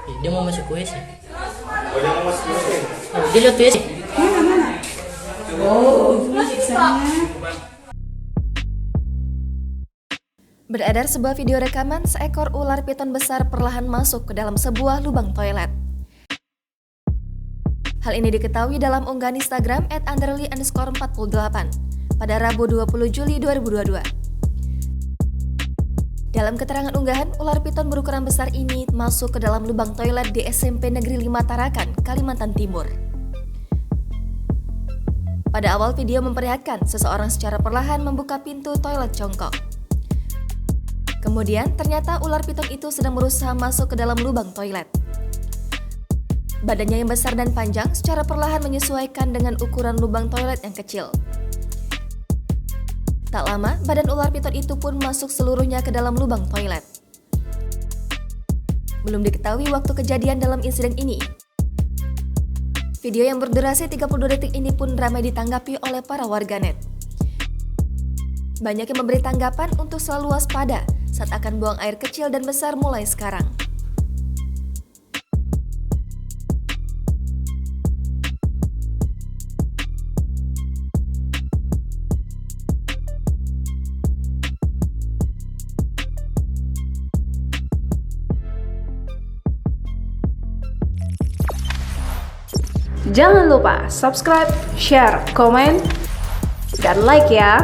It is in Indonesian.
Dia mau masuk WC. Oh, dia mau masuk WC. Oh, dia lihat WC. Mana? Oh, ini siksanya. Beredar sebuah video rekaman seekor ular piton besar perlahan masuk ke dalam sebuah lubang toilet. Hal ini diketahui dalam unggahan Instagram @underly_48 pada Rabu 20 Juli 2022. Dalam keterangan unggahan, ular piton berukuran besar ini masuk ke dalam lubang toilet di SMP Negeri 5 Tarakan, Kalimantan Timur. Pada awal video memperlihatkan seseorang secara perlahan membuka pintu toilet jongkok. Kemudian ternyata ular piton itu sedang berusaha masuk ke dalam lubang toilet. Badannya yang besar dan panjang secara perlahan menyesuaikan dengan ukuran lubang toilet yang kecil. Tak lama, badan ular piton itu pun masuk seluruhnya ke dalam lubang toilet. Belum diketahui waktu kejadian dalam insiden ini. Video yang berdurasi 32 detik ini pun ramai ditanggapi oleh para warganet. Banyak yang memberi tanggapan untuk selalu waspada saat akan buang air kecil dan besar mulai sekarang. Jangan lupa subscribe, share, komen, dan like ya.